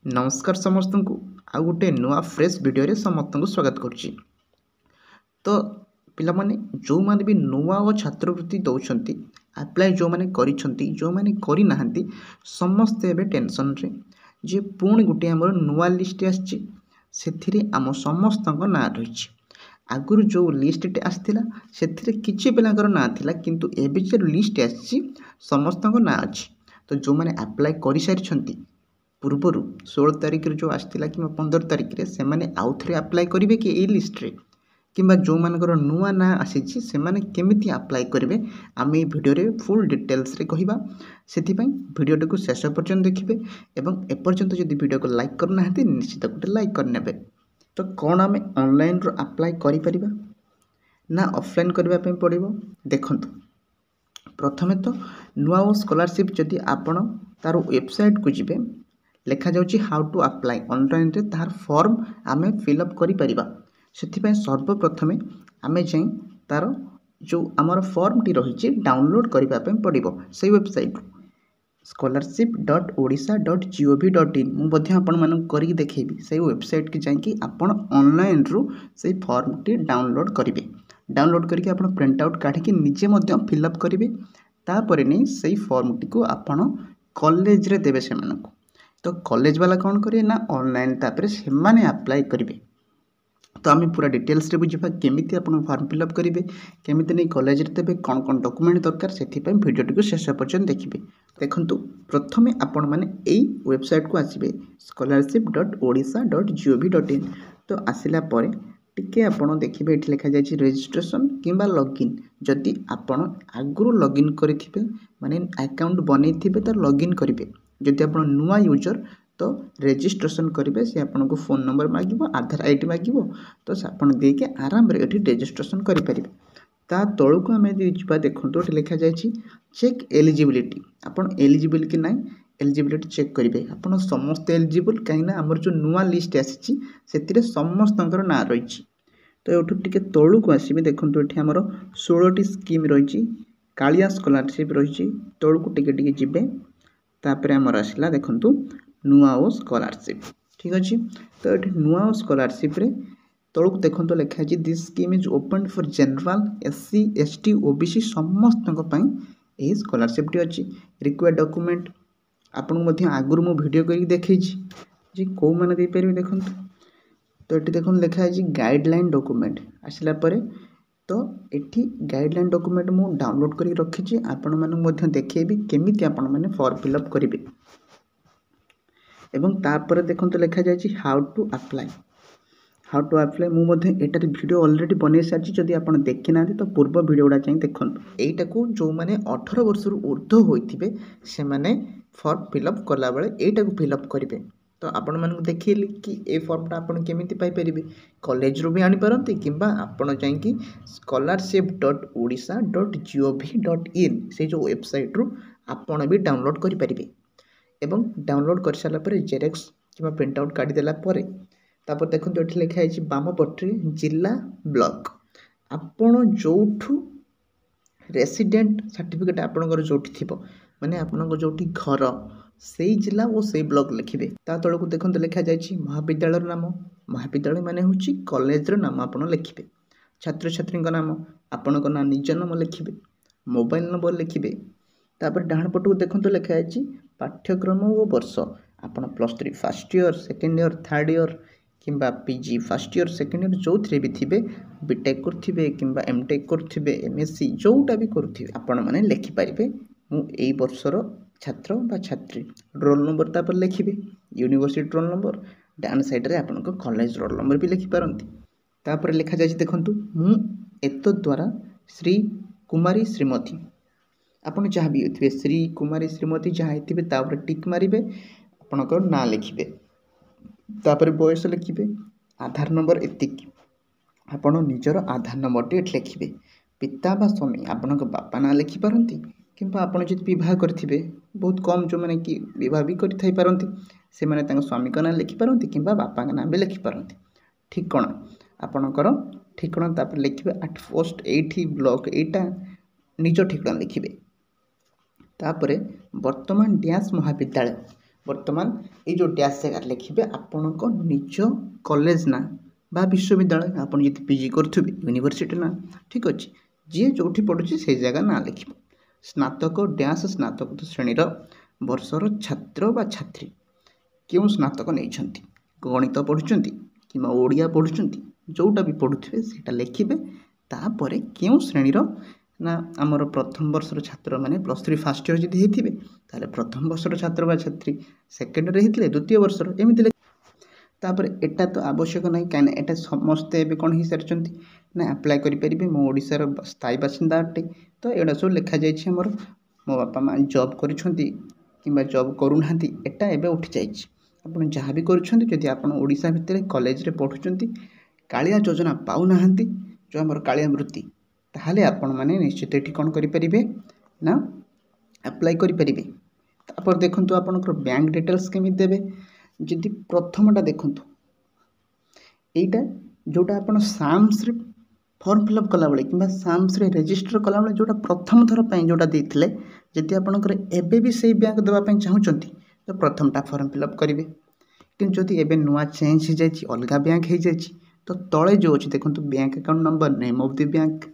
नमस्कार समस्त को आउ गोटे नुआ फ्रेश वीडियो समस्त को स्वागत करुच्ची। तो पिला माने जो माने भी नुआ और छात्रवृत्ति दौरान अप्लाई जो माने करिसेंती जो माने करि नाहंती समस्ते एबे टेंशन रे जे पुणी गोटे हमर नुआ लिस्ट आछि सेथिरे आम समस्तक ना रहिछि। आगुरु जो लिस्ट आसथिला सेथिरे किछि पिलांकर ना थिला किंतु एबे जे लिस्ट आछि समस्तक ना अछि। तो जो माने अप्लाई करि सारिछंती पूर्वर 16 तारिख जो आसला कि 15 तारिख से मैंने आउ थे अप्लाई करेंगे कि ये लिस्ट रे कि जो मानकर नुआ ना आसी से केमी अप्लाई करेंगे आम ये भिडियो फुल डिटेल्स रे कहवा से भिडियो को शेष पर्यंत देखिए और एपर्यंत जब वीडियो को लाइक करना निश्चित गोटे लाइक करने। तो कौन आम ऑनलाइन रो अप्लाई करें ना ऑफलाइन करने पड़ो देखु। प्रथमे तो नुआ स्कॉलरशिप जदि आपण तार वेबसाइट को जिबे लिखा जाउची हाउ टू अप्लाई ऑनलाइन रे तार फॉर्म आमे फिलअप करि परिबा। सेथिपय सर्वप्रथमे आमे जाई तार जो आमर फॉर्म टी रहिची डाउनलोड करिबा पे पड़िबो से वेबसाइट scholarship.odisha.gov.in मु बध्य आपण मानन करि देखैबी से वेबसाइट की जाई कि आपण ऑनलाइन रु से फॉर्म टी डाउनलोड करिवे। डाउनलोड करके आपण प्रिंट आउट काढी कि निजे मध्य फिलअप करिवे। तापरे नै से फॉर्म टी को आपण कॉलेज रे देबे से मानको। तो कॉलेज वाला कौन करे ना ऑनलाइन तापर से माने अप्लाई करेंगे। तो आम पूरा डिटेल्स रे बुझा केमी आप फॉर्म फिलअप करेंगे केमी नहीं कॉलेज रे देबे कौन कौन डॉक्यूमेंट दरकार से वीडियो को शेष पर्यंत देखिए। देखु प्रथमे आपण मैंने यही वेबसाइट को आसबे scholarship.odisha.gov.in। तो आसला टिके आपण देखिए ये लिखा जाए रजिस्ट्रेशन किंबा लॉगिन जदि आपण आगुरी लॉगिन करेंगे माने अकाउंट बनई तो लॉगिन करेंगे। जदि आप नुआ यूजर तो रजिस्ट्रेशन करेंगे से आपन को फोन नंबर मागिबो आधार आईडी मागिबो तो आपन देके आराम रे एठी रजिस्ट्रेशन करि परिबे। ता तळु को हमें दिबा देखंतो एठी लिखा जाय छि चेक एलिजिबिलिटी आपन एलिजिबल कि नाही एलिजिबिलिटी चेक करेंगे। आपन समस्त एलिजिबल कहीं ना हमर जो नुआ लिस्ट आसी सेतिरे समस्तंकर ना रहिछि। तो एठु टिके तळु को आसीबे देखंतो एठी हमर 16 टी स्कीम रहिछि कालिया स्कॉलरशिप रहिछि तळु को टिके टिके जिबे तापर आमर आसला देखंतु नुआ स्कॉलरशिप ठीक अच्छे। तो ये नुआ स्कॉलरशिप रे तौक देखो लिखा है this scheme is open for general SC ST OBC समस्त यही स्कॉलरशिप टी अच्छी। रिक्वायर्ड डॉक्यूमेंट आपको आगुरी मु वीडियो करके देखी जी कौ मैंने दे पारे देखो। तो ये देखो लिखा है गाइडलाइन डॉक्यूमेंट आसला तो ये गाइडलाइन डॉक्यूमेंट मु डाउनलोड कर रखी आपण मानक देखेबी केमी आपण मैंने फॉर्म फिलअप करेंगे। एवं तापर देखो लिखा जाए हाउ टू अप्लाई मुझे एटार वीडियो ऑलरेडी बन सारी जदि आप देखी ना तो पूर्व वीडियो गुड़ा चाहिए देखो। यहीटा को जो मैंने 18 वर्ष ऊर्ध्व होते से मैंने फॉर्म फिलअप कला बेले यहीटा को फिलअप करेंगे। तो आपण मानक देखिए कि ए फॉर्मटा आपन केमिति पाई परिबे कॉलेज रो भी आनी पारंती किंबा आपण जाईकी scholarship.odisha.gov.in से जो वेबसाइट रो आपण भी डाउनलोड करि परिबे। एवं डाउनलोड कर साला परे जेरेक्स किंबा प्रिंट आउट काढी देला परे तापर देखंतु एठी लिखा है बाम पटरे जिला ब्लॉक आपण जोठू रेसिडेंट सर्टिफिकेट आपनकर जोठी थिबो माने आपनकर जोठी घर से जिला और से ब्लॉक लिखिबे। ता तळको देखंतु लिखा जाय महाविद्यालय नाम महाविद्यालय माने होची कॉलेज रो नाम आपण लिखिबे। छात्र छात्री नाम आपनक ना निज नाम लिखिबे मोबाइल नंबर लिखिबे। तापर डाहण पटको देखंतु लिखा है पाठ्यक्रम और वर्ष आपन +3 first year second year third year किंबा PG first year second year जो थे भी थे बीटेक करथिबे किंबा एमटेक करथिबे एमएससी जोटा भी करथिबे आपण माने लिखि परिबे मु एई वर्षर छात्र बा छात्री रोल नंबर तापर लिखिबे यूनिवर्सिटी रोल नंबर डान साइड रे आपन को कॉलेज रोल नंबर भी लिखि पारंती। तापर लिखा जाय देखंतु मु एतो द्वारा श्री कुमारी श्रीमती आपन जहाँ भी होते श्री कुमारी श्रीमती जहाँ होते तापर टिक मारिबे आपनकर ना लिखिबे तापर बयस लिखिबे आधार नंबर एतिक आपण निजर आधार नंबर टी लिखिबे पिता बा स्वामी आपनक बापा ना लिखि पारंती किंबा आपण जदि विवाह करथिबे बहुत कम जो माने कि विवाह भी करि थाई पारंती से माने तांग स्वामी का ना लिखि पारंती किंबा बापा का ना भी लिखि पारंती। ठिकणा आपनकर ठिकणा तापर लिखिबे 8 पोस्ट 80 ब्लॉक एटा निज ठिकणा लिखिबे। तापरे वर्तमान डैश महाविद्यालय बर्तमान ये जो डैश जगह लिखे आपण निज कॉलेज ना बा विश्वविद्यालय आपन जति पीजी करुवे यूनिवर्सिटी ना ठीक अच्छे जी जो पढ़ुची से जगह ना लिख स्नातक डैश स्नातक श्रेणी वर्षर छात्र बा छात्री क्यों स्नातक नहीं गणित पढ़ुं कि ओडिया पढ़ुं जोटा भी पढ़ुवे से लिखे तापर क्यों श्रेणी ना आमर प्रथम वर्षर छात्र मैंने +3 फास्ट ईयर जदि होते प्रथम वर्षर छात्र बा छात्री सेकेंड ईयर होते द्वितीय वर्षर एमती तापर एटा तो आवश्यक नहीं कहीं एटा समस्ते कौन हो सारी ना अप्लाई करेंगे मो ओडिशार स्थायी बासिंदा अटे तो एटा सब लिखा जाइए मोर मो बापा माँ जॉब कर जॉब करूना एटा एवं उठी जाइए आप जहाँ भी करुँच आप ओडिशा भितर कॉलेज रे पढ़ुंट कालिया योजना पाऊना जो आम कालिया वृत्ति ताहले आपण मैंने निश्चित ये कौन करें ना अप्लाई करेंगे तापर देखूँ आपंकर बैंक डिटेल्स केमी देवे जदि प्रथमटा देखूँ यहीटा जोटा आप साम्स फॉर्म फिलअप कला बेले कि साम्स रजिस्टर कला बेले जोटा प्रथम थर पर जोटा देते जदि आपंकर एबे भी सही बैंक देवाई चाहूँगी तो प्रथमटा फॉर्म फिलअप करेंगे कि जदि एबे नुआ चेंज हो जाए अलग बैंक हो जाए तो तले जो अच्छे देखो bank account number name of the bank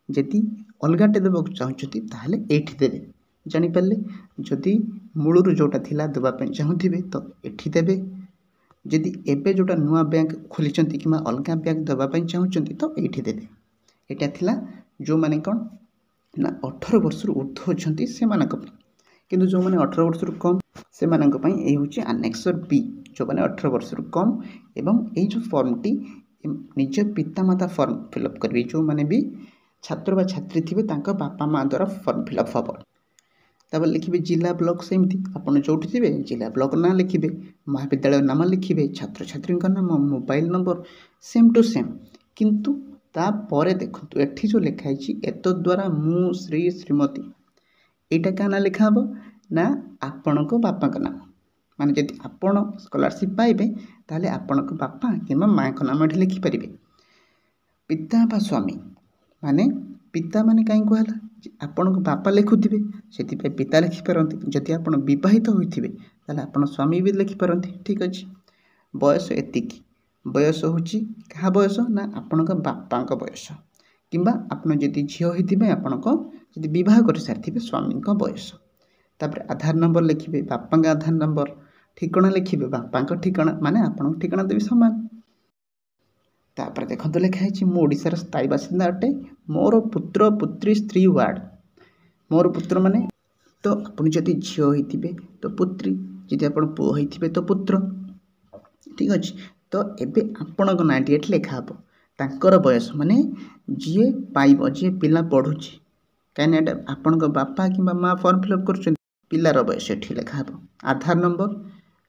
जदि अलगाटे देवाक चाहूँगी ताहले एठी देवे जानीपारे जदि मूलरू जोटा थिला देवाई चाहूथे तो एठी देवे जदि एबे जोटा नुआ बैंक खोली कि अलग बैंक देवाई चाहूँगी तो ये देवे यहाँ थिला जो मैंने कौन ना 18 वर्ष ऊर्ध्व अच्छा से किंतु जो मैंने 18 वर्ष कम से ये हूँ आनेक्सर बी जो मैंने 18 वर्ष कम एवं ये जो फॉर्मटी निज पितामाता फॉर्म फिलअप करेंगे जो मैंने भी छात्र बा छात्री थे बापा माँ द्वारा फॉर्म फिलअप हम तापर लिखे जिला ब्लॉक सेमती आप जो थे जिला ब्लॉक ना लिखे महाविद्यालय नाम लिखे छात्र छात्री नाम mobile number same to same किंतु तापर देखो ये जो लिखाई एत द्वारा मु श्री श्रीमती यहाँ क्या ना लिखा ना आपण बापा नाम माने जदि आपण स्कॉलरशिप पाइबे ताहले आपण बापा कि माँ का नाम ये लिखिपारे पिता बा स्वामी माने पिता माने कहीं कहला आपण बापा लिखुवे से पिता लिखिपारती जदि आप बहित होते ताहले आपण स्वामी भी लिखिपारती ठीक अच्छे बयस एतिकी बयस हूँ क्या बयस ना आपण बापा बयस किंबा आपन जदि झील होते आपण जदि बह कर सारी स्वामी बयस तापर आधार नंबर लिखे बापा आधार नंबर ठिकना लिखे बापा ठिकना माने आपण ठिकना देवी सामान तापर देखो लिखाई मो ओडिशार स्थायी बासिंदा अटे मोर पुत्र पुत्री स्त्री वार्ड मोर पुत्र माने तो आपन जदि झील होते तो पुत्री जदि आप पुओ होते तो पुत्र ठीक अच्छे तो एबे आपण नाटी ये लिखा तांकर बयस माने जी पाइब जी पिला पढ़ुची कहीं आपण बापा कि माँ फॉर्म फिलअप कर पिलार बयस ये लिखा आधार नंबर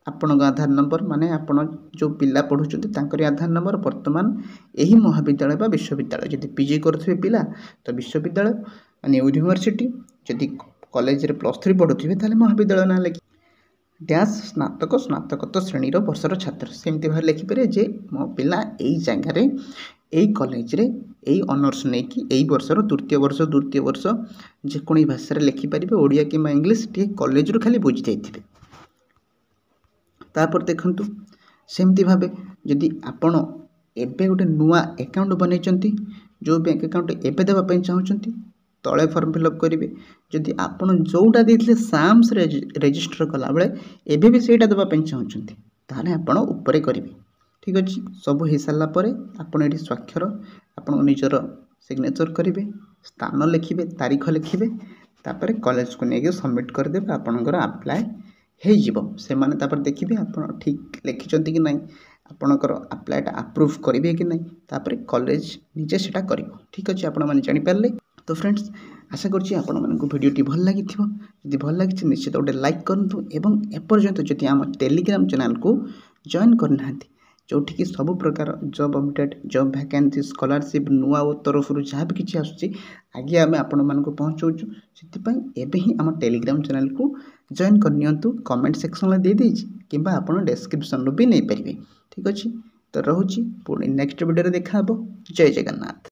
आपण आधार नंबर माने आपण जो पिला पढ़ुं आधार नंबर वर्तमान यही महाविद्यालय बा विश्वविद्यालय जदि पीजी करुवे पिला तो विश्वविद्यालय माने यूनिवर्सिटी जदि कॉलेज रे +3 पढ़ुवे ताले महाविद्यालय ना लिखि डैश स्नातक स्नातकोत्तर श्रेणी वर्षर छात्र सेमती भाव लिखिपारे जे मो पिला यही जगह यही कॉलेज रे यही ऑनर्स नहीं कि यही वर्षर तृतीय वर्ष जेकोनी भाषा लिखिपारे ओडिया कि इंग्लिश टी कॉलेज रू खाली बुझी जाइए तापर देखंतु सेमती भाव जदि आपण एबे गोटे नुआ अकाउंट बनई जो बैंक अकाउंट एबे देवाई चाहूँगी तले फॉर्म फिलअप करेंगे जदि आपन जोटा देते साम्स रजिस्टर कला बेले एबे भी सेटा देवाई चाहूँगी ताहले आपण उपरे करेंगे ठीक अच्छे सब हो सारापर आपड़ ये स्वाक्षर आपण निजर सिग्नेचर करेंगे स्थान लिखे तारीख लिखे तापर कॉलेज को लेकिन सबमिट करदे आपणकर अप्लाई हो देखिए आप ठीक लिखिं कि ना आपणकर अप्लाईटा अप्रूव करेंगे कि नहीं तापर कॉलेज निजे सेटा कर ठीक अच्छे आपण मैंने जानीपारे तो फ्रेंड्स आशा करुँची भिडियोटी भल लगी जब भल लगी निश्चित गोटे लाइक करूँ एवं एपर्यंत जदि आम टेलीग्राम चैनल को जॉइन करना जोठिकी सब प्रकार job update job vacancy scholarship नुआ तरफ जहाँ भी किसी आसूँ आगे आम आपण मानक पहुँचाऊँ से ही आम टेलीग्राम चैनल को जॉइन करनियंतु कमेंट सेक्शन में दे देछि किंबा आपण डिस्क्रिप्शन भी नहीं पारे ठीक अच्छे तो रोची पुणी नेक्स्ट वीडियो देखा जय जगन्नाथ।